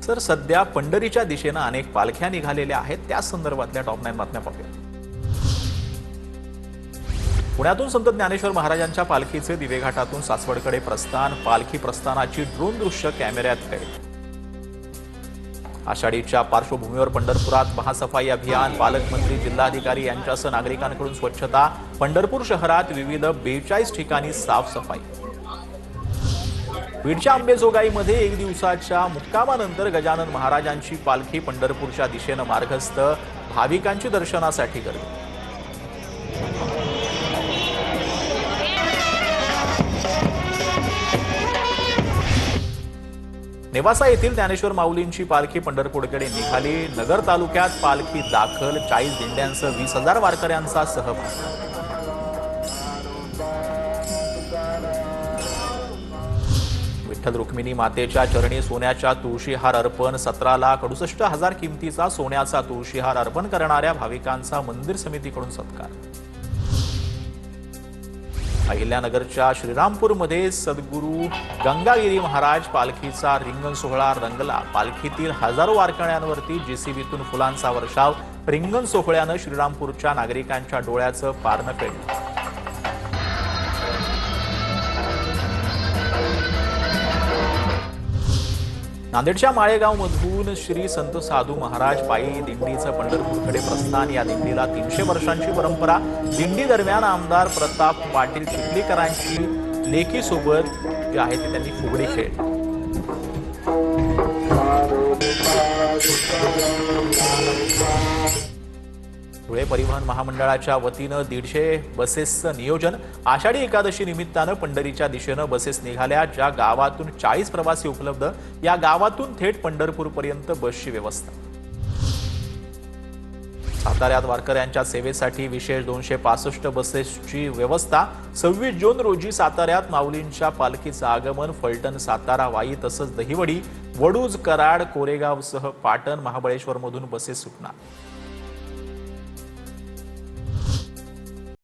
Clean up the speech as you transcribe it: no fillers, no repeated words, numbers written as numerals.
तर सध्या पंढरीच्या दिशेने अनेक पालख्या निघालेल्या आहेत, त्या संदर्भातल्या टॉप 9 बातम्या पाहूया। पुण्यातून संत ज्ञानेश्वर महाराजांच्या पालखीचे दिवेघाटातून सासवडकडे प्रस्थान, पालखी प्रस्थानाची ड्रोन दृश्य कॅमेऱ्यात कैद। आषाढीच्या पार्श्वभूमीवर पंढरपुरात महासफाई अभियान, पालकमंत्री, जिल्हाधिकारी यांच्यासह नागरिकांकडून स्वच्छता। पंढरपूर शहरात विविध 42 ठिकाणी साफसफाई। बीडच्या अंबेजोगाईमध्ये एक दिवसाच्या मुक्कामानंतर गजानन महाराजांची पालखी पंढरपूरच्या दिशेने मार्गस्थ, भाविकांची दर्शनासाठी गर्दी। नेवासा येथील ज्ञानेश्वर माऊलींची पालखी पंढरपूरकडे निघाली। नगर तालुक्यात पालखी दाखल, 40 दिंड्यांसह 20,000 वारकऱ्यांचा सहभाग। विठ्ठल रुक्मिणी मातेच्या चरणी सोन्याच्या तुळशीहार अर्पण, 17,68,000 किमतीचा सोन्याचा तुळशीहार अर्पण करणाऱ्या भाविकांचा मंदिर समितीकडून सत्कार। अहिल्यानगरच्या श्रीरामपूरमध्ये सद्गुरू गंगागिरी महाराज पालखीचा रिंगण सोहळा रंगला। पालखीतील हजारो वारकऱ्यांवरती जेसीबीतून फुलांचा वर्षाव। रिंगण सोहळ्यानं श्रीरामपूरच्या नागरिकांच्या डोळ्याचं पारणं फेडलं। नांदेडच्या माळेगावमधून श्री संत साधू महाराज पायी दिंडीचं पंढरपूरकडे प्रस्थान। या दिंडीला 300 वर्षांची परंपरा। दिंडी दरम्यान आमदार प्रताप पाटील चिखलीकरांची लेकीसोबत जे आहे ते त्यांनी फुगडी खेळली। धुळे परिवहन महामंडळाच्या वतीनं 150 बसेसचं नियोजन। आषाढी एकादशी निमित्तानं पंढरीच्या दिशेनं बसेस निघाल्या। ज्या गावातून 40 प्रवासी उपलब्ध, या गावातून थेट पंढरपूरपर्यंत बसची व्यवस्था। साताऱ्यात वारकऱ्यांच्या सेवेसाठी विशेष 265 बसेसची व्यवस्था। 26 जून रोजी साताऱ्यात माऊलींच्या पालखीचं आगमन। फलटण, सातारा, वाई तसंच दहिवडी, वडूज, कराड, कोरेगावसह पाटण, महाबळेश्वरमधून बसेस सुटणार।